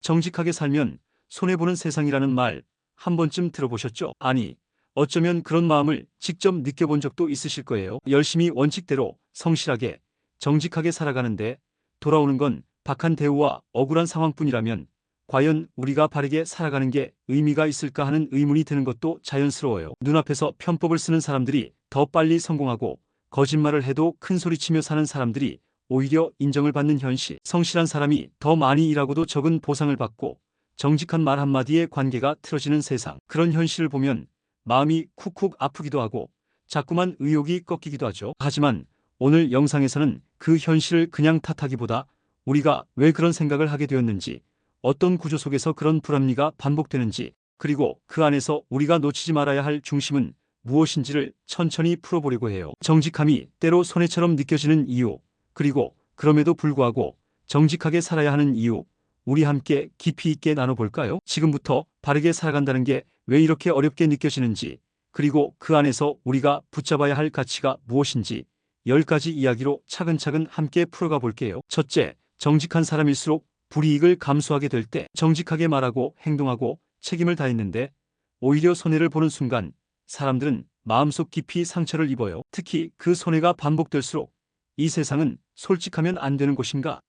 정직하게 살면 손해보는 세상이라는 말 한 번쯤 들어보셨죠? 아니, 어쩌면 그런 마음을 직접 느껴본 적도 있으실 거예요. 열심히 원칙대로 성실하게 정직하게 살아가는데 돌아오는 건 박한 대우와 억울한 상황뿐이라면 과연 우리가 바르게 살아가는 게 의미가 있을까 하는 의문이 드는 것도 자연스러워요. 눈앞에서 편법을 쓰는 사람들이 더 빨리 성공하고 거짓말을 해도 큰소리치며 사는 사람들이 오히려 인정을 받는 현실, 성실한 사람이 더 많이 일하고도 적은 보상을 받고 정직한 말 한마디에 관계가 틀어지는 세상, 그런 현실을 보면 마음이 쿡쿡 아프기도 하고 자꾸만 의욕이 꺾이기도 하죠. 하지만 오늘 영상에서는 그 현실을 그냥 탓하기보다 우리가 왜 그런 생각을 하게 되었는지, 어떤 구조 속에서 그런 불합리가 반복되는지, 그리고 그 안에서 우리가 놓치지 말아야 할 중심은 무엇인지를 천천히 풀어보려고 해요. 정직함이 때로 손해처럼 느껴지는 이유, 그리고 그럼에도 불구하고 정직하게 살아야 하는 이유, 우리 함께 깊이 있게 나눠볼까요? 지금부터 바르게 살아간다는 게 왜 이렇게 어렵게 느껴지는지, 그리고 그 안에서 우리가 붙잡아야 할 가치가 무엇인지 10가지 이야기로 차근차근 함께 풀어가 볼게요. 첫째, 정직한 사람일수록 불이익을 감수하게 될 때. 정직하게 말하고 행동하고 책임을 다했는데 오히려 손해를 보는 순간 사람들은 마음속 깊이 상처를 입어요. 특히 그 손해가 반복될수록 이 세상은 솔직하면 안 되는 곳인가?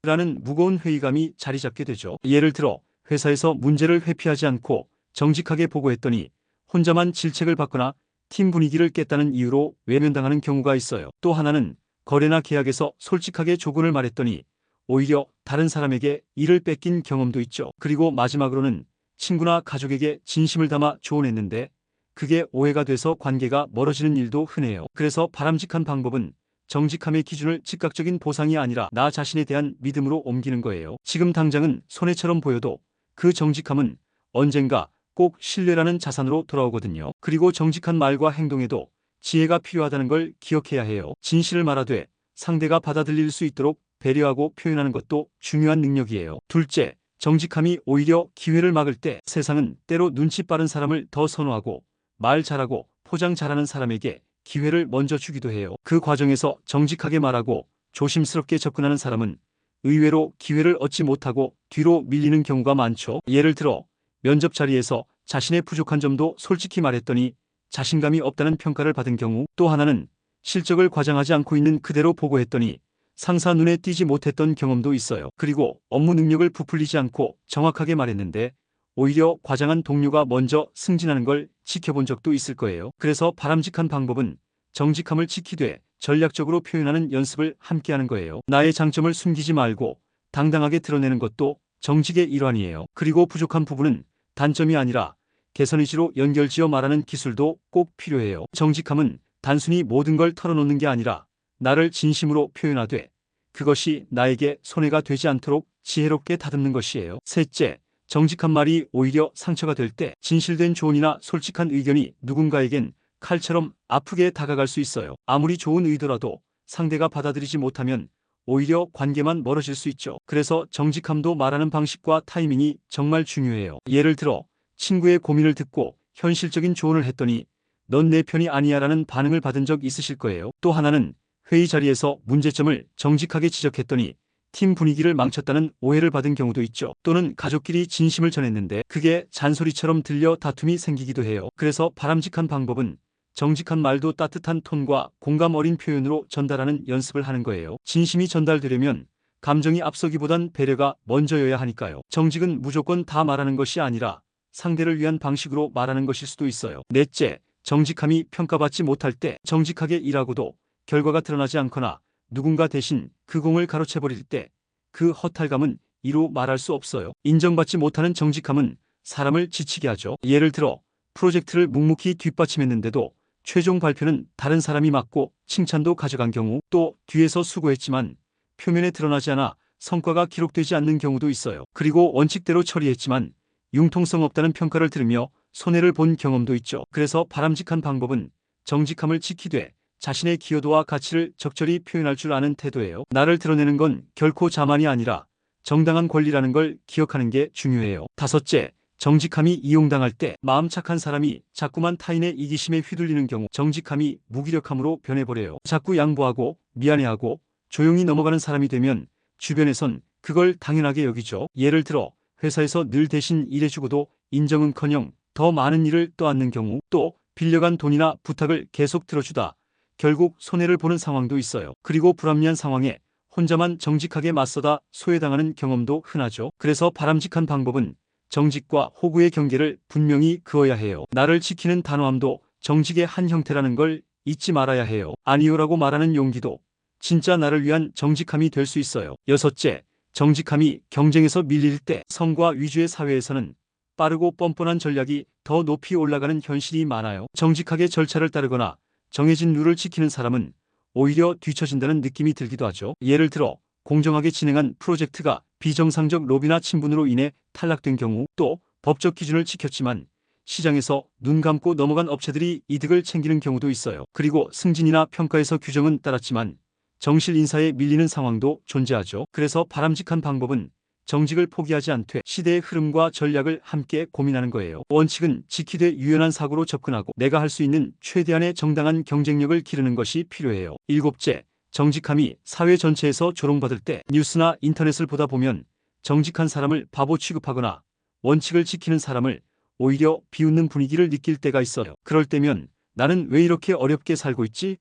라는 무거운 회의감이 자리 잡게 되죠. 예를 들어 회사에서 문제를 회피하지 않고 정직하게 보고했더니 혼자만 질책을 받거나 팀 분위기를 깼다는 이유로 외면당하는 경우가 있어요. 또 하나는 거래나 계약에서 솔직하게 조건을 말했더니 오히려 다른 사람에게 일을 뺏긴 경험도 있죠. 그리고 마지막으로는 친구나 가족에게 진심을 담아 조언했는데 그게 오해가 돼서 관계가 멀어지는 일도 흔해요. 그래서 바람직한 방법은 정직함의 기준을 즉각적인 보상이 아니라 나 자신에 대한 믿음으로 옮기는 거예요. 지금 당장은 손해처럼 보여도 그 정직함은 언젠가 꼭 신뢰라는 자산으로 돌아오거든요. 그리고 정직한 말과 행동에도 지혜가 필요하다는 걸 기억해야 해요. 진실을 말하되 상대가 받아들일 수 있도록 배려하고 표현하는 것도 중요한 능력이에요. 둘째, 정직함이 오히려 기회를 막을 때. 세상은 때로 눈치 빠른 사람을 더 선호하고 말 잘하고 포장 잘하는 사람에게 기회를 먼저 주기도 해요. 그 과정에서 정직하게 말하고 조심스럽게 접근하는 사람은 의외로 기회를 얻지 못하고 뒤로 밀리는 경우가 많죠. 예를 들어 면접 자리에서 자신의 부족한 점도 솔직히 말했더니 자신감이 없다는 평가를 받은 경우, 또 하나는 실적을 과장하지 않고 있는 그대로 보고했더니 상사 눈에 띄지 못했던 경험도 있어요. 그리고 업무 능력을 부풀리지 않고 정확하게 말했는데 오히려 과장한 동료가 먼저 승진하는 걸 지켜본 적도 있을 거예요. 그래서 바람직한 방법은 정직함을 지키되 전략적으로 표현하는 연습을 함께하는 거예요. 나의 장점을 숨기지 말고 당당하게 드러내는 것도 정직의 일환이에요. 그리고 부족한 부분은 단점이 아니라 개선 의지로 연결지어 말하는 기술도 꼭 필요해요. 정직함은 단순히 모든 걸 털어놓는 게 아니라 나를 진심으로 표현하되 그것이 나에게 손해가 되지 않도록 지혜롭게 다듬는 것이에요. 셋째, 정직한 말이 오히려 상처가 될 때. 진실된 조언이나 솔직한 의견이 누군가에겐 칼처럼 아프게 다가갈 수 있어요. 아무리 좋은 의도라도 상대가 받아들이지 못하면 오히려 관계만 멀어질 수 있죠. 그래서 정직함도 말하는 방식과 타이밍이 정말 중요해요. 예를 들어 친구의 고민을 듣고 현실적인 조언을 했더니 넌 내 편이 아니야 라는 반응을 받은 적 있으실 거예요. 또 하나는 회의 자리에서 문제점을 정직하게 지적했더니 팀 분위기를 망쳤다는 오해를 받은 경우도 있죠. 또는 가족끼리 진심을 전했는데 그게 잔소리처럼 들려 다툼이 생기기도 해요. 그래서 바람직한 방법은 정직한 말도 따뜻한 톤과 공감 어린 표현으로 전달하는 연습을 하는 거예요. 진심이 전달되려면 감정이 앞서기보단 배려가 먼저여야 하니까요. 정직은 무조건 다 말하는 것이 아니라 상대를 위한 방식으로 말하는 것일 수도 있어요. 넷째, 정직함이 평가받지 못할 때. 정직하게 일하고도 결과가 드러나지 않거나 누군가 대신 그 공을 가로채버릴 때 그 허탈감은 이루 말할 수 없어요. 인정받지 못하는 정직함은 사람을 지치게 하죠. 예를 들어 프로젝트를 묵묵히 뒷받침했는데도 최종 발표는 다른 사람이 맡고 칭찬도 가져간 경우, 또 뒤에서 수고했지만 표면에 드러나지 않아 성과가 기록되지 않는 경우도 있어요. 그리고 원칙대로 처리했지만 융통성 없다는 평가를 들으며 손해를 본 경험도 있죠. 그래서 바람직한 방법은 정직함을 지키되 자신의 기여도와 가치를 적절히 표현할 줄 아는 태도예요. 나를 드러내는 건 결코 자만이 아니라 정당한 권리라는 걸 기억하는 게 중요해요. 다섯째, 정직함이 이용당할 때. 마음 착한 사람이 자꾸만 타인의 이기심에 휘둘리는 경우 정직함이 무기력함으로 변해버려요. 자꾸 양보하고 미안해하고 조용히 넘어가는 사람이 되면 주변에선 그걸 당연하게 여기죠. 예를 들어 회사에서 늘 대신 일해주고도 인정은커녕 더 많은 일을 떠안는 경우, 또 빌려간 돈이나 부탁을 계속 들어주다 결국 손해를 보는 상황도 있어요. 그리고 불합리한 상황에 혼자만 정직하게 맞서다 소외당하는 경험도 흔하죠. 그래서 바람직한 방법은 정직과 호구의 경계를 분명히 그어야 해요. 나를 지키는 단호함도 정직의 한 형태라는 걸 잊지 말아야 해요. 아니요라고 말하는 용기도 진짜 나를 위한 정직함이 될 수 있어요. 여섯째, 정직함이 경쟁에서 밀릴 때. 성과 위주의 사회에서는 빠르고 뻔뻔한 전략이 더 높이 올라가는 현실이 많아요. 정직하게 절차를 따르거나 정해진 룰을 지키는 사람은 오히려 뒤처진다는 느낌이 들기도 하죠. 예를 들어 공정하게 진행한 프로젝트가 비정상적 로비나 친분으로 인해 탈락된 경우, 또 법적 기준을 지켰지만 시장에서 눈 감고 넘어간 업체들이 이득을 챙기는 경우도 있어요. 그리고 승진이나 평가에서 규정은 따랐지만 정실 인사에 밀리는 상황도 존재하죠. 그래서 바람직한 방법은 정직을 포기하지 않되 시대의 흐름과 전략을 함께 고민하는 거예요. 원칙은 지키되 유연한 사고로 접근하고 내가 할 수 있는 최대한의 정당한 경쟁력을 기르는 것이 필요해요. 일곱째, 정직함이 사회 전체에서 조롱받을 때. 뉴스나 인터넷을 보다 보면 정직한 사람을 바보 취급하거나 원칙을 지키는 사람을 오히려 비웃는 분위기를 느낄 때가 있어요. 그럴 때면 나는 왜 이렇게 어렵게 살고 있지?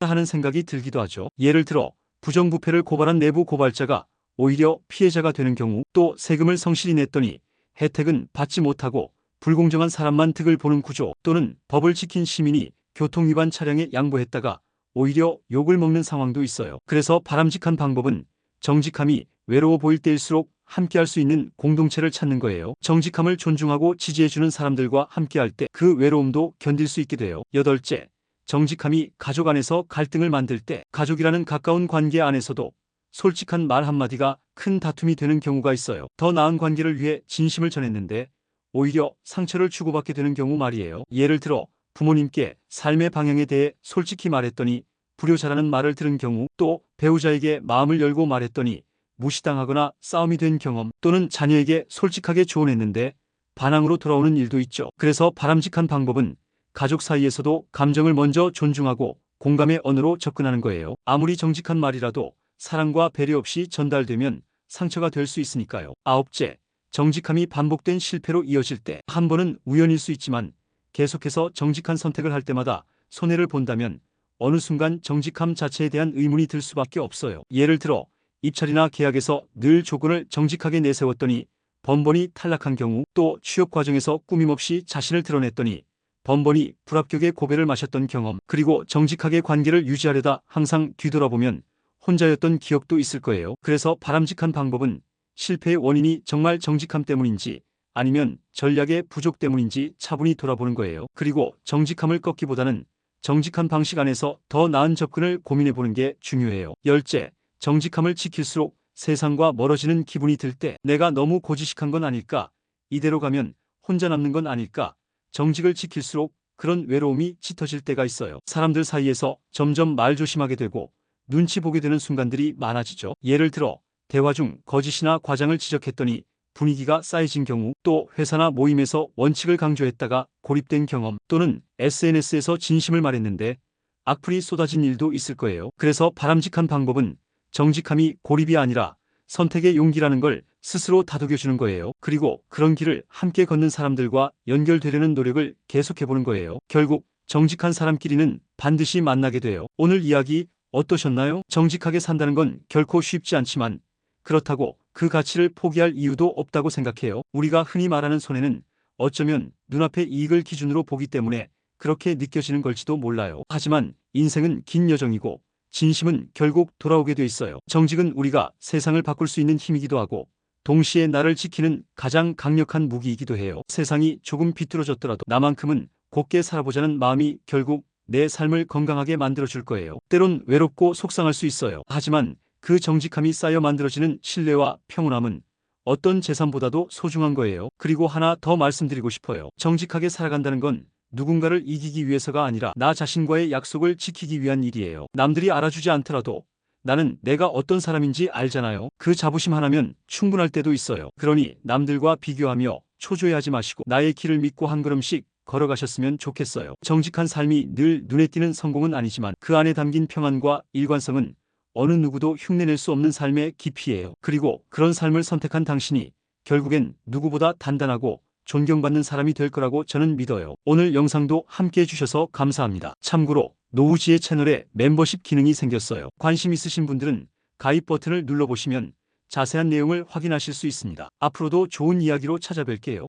하는 생각이 들기도 하죠. 예를 들어 부정부패를 고발한 내부 고발자가 오히려 피해자가 되는 경우, 또 세금을 성실히 냈더니 혜택은 받지 못하고 불공정한 사람만 득을 보는 구조, 또는 법을 지킨 시민이 교통위반 차량에 양보했다가 오히려 욕을 먹는 상황도 있어요. 그래서 바람직한 방법은 정직함이 외로워 보일 때일수록 함께할 수 있는 공동체를 찾는 거예요. 정직함을 존중하고 지지해주는 사람들과 함께할 때 그 외로움도 견딜 수 있게 돼요. 여덟째, 정직함이 가족 안에서 갈등을 만들 때. 가족이라는 가까운 관계 안에서도 솔직한 말 한마디가 큰 다툼이 되는 경우가 있어요. 더 나은 관계를 위해 진심을 전했는데 오히려 상처를 주고받게 되는 경우 말이에요. 예를 들어 부모님께 삶의 방향에 대해 솔직히 말했더니 불효자라는 말을 들은 경우, 또 배우자에게 마음을 열고 말했더니 무시당하거나 싸움이 된 경험, 또는 자녀에게 솔직하게 조언했는데 반항으로 돌아오는 일도 있죠. 그래서 바람직한 방법은 가족 사이에서도 감정을 먼저 존중하고 공감의 언어로 접근하는 거예요. 아무리 정직한 말이라도 사랑과 배려 없이 전달되면 상처가 될 수 있으니까요. 아홉째, 정직함이 반복된 실패로 이어질 때. 한 번은 우연일 수 있지만 계속해서 정직한 선택을 할 때마다 손해를 본다면 어느 순간 정직함 자체에 대한 의문이 들 수밖에 없어요. 예를 들어 입찰이나 계약에서 늘 조건을 정직하게 내세웠더니 번번이 탈락한 경우, 또 취업 과정에서 꾸밈없이 자신을 드러냈더니 번번이 불합격의 고배를 마셨던 경험, 그리고 정직하게 관계를 유지하려다 항상 뒤돌아보면 혼자였던 기억도 있을 거예요. 그래서 바람직한 방법은 실패의 원인이 정말 정직함 때문인지 아니면 전략의 부족 때문인지 차분히 돌아보는 거예요. 그리고 정직함을 꺾기보다는 정직한 방식 안에서 더 나은 접근을 고민해보는 게 중요해요. 열째, 정직함을 지킬수록 세상과 멀어지는 기분이 들 때. 내가 너무 고지식한 건 아닐까? 이대로 가면 혼자 남는 건 아닐까? 정직을 지킬수록 그런 외로움이 짙어질 때가 있어요. 사람들 사이에서 점점 말 조심하게 되고 눈치 보게 되는 순간들이 많아지죠. 예를 들어 대화 중 거짓이나 과장을 지적했더니 분위기가 쌓여진 경우, 또 회사나 모임에서 원칙을 강조했다가 고립된 경험, 또는 SNS에서 진심을 말했는데 악플이 쏟아진 일도 있을 거예요. 그래서 바람직한 방법은 정직함이 고립이 아니라 선택의 용기라는 걸 스스로 다독여주는 거예요. 그리고 그런 길을 함께 걷는 사람들과 연결되려는 노력을 계속해보는 거예요. 결국 정직한 사람끼리는 반드시 만나게 돼요. 오늘 이야기 어떠셨나요? 정직하게 산다는 건 결코 쉽지 않지만 그렇다고 그 가치를 포기할 이유도 없다고 생각해요. 우리가 흔히 말하는 손해는 어쩌면 눈앞의 이익을 기준으로 보기 때문에 그렇게 느껴지는 걸지도 몰라요. 하지만 인생은 긴 여정이고 진심은 결국 돌아오게 돼 있어요. 정직은 우리가 세상을 바꿀 수 있는 힘이기도 하고 동시에 나를 지키는 가장 강력한 무기이기도 해요. 세상이 조금 비뚤어졌더라도 나만큼은 곱게 살아보자는 마음이 결국 내 삶을 건강하게 만들어줄 거예요. 때론 외롭고 속상할 수 있어요. 하지만 그 정직함이 쌓여 만들어지는 신뢰와 평온함은 어떤 재산보다도 소중한 거예요. 그리고 하나 더 말씀드리고 싶어요. 정직하게 살아간다는 건 누군가를 이기기 위해서가 아니라 나 자신과의 약속을 지키기 위한 일이에요. 남들이 알아주지 않더라도 나는 내가 어떤 사람인지 알잖아요. 그 자부심 하나면 충분할 때도 있어요. 그러니 남들과 비교하며 초조해하지 마시고 나의 길을 믿고 한 걸음씩 걸어가셨으면 좋겠어요. 정직한 삶이 늘 눈에 띄는 성공은 아니지만 그 안에 담긴 평안과 일관성은 어느 누구도 흉내낼 수 없는 삶의 깊이예요. 그리고 그런 삶을 선택한 당신이 결국엔 누구보다 단단하고 존경받는 사람이 될 거라고 저는 믿어요. 오늘 영상도 함께 해주셔서 감사합니다. 참고로 노우지의 채널에 멤버십 기능이 생겼어요. 관심 있으신 분들은 가입 버튼을 눌러보시면 자세한 내용을 확인하실 수 있습니다. 앞으로도 좋은 이야기로 찾아뵐게요.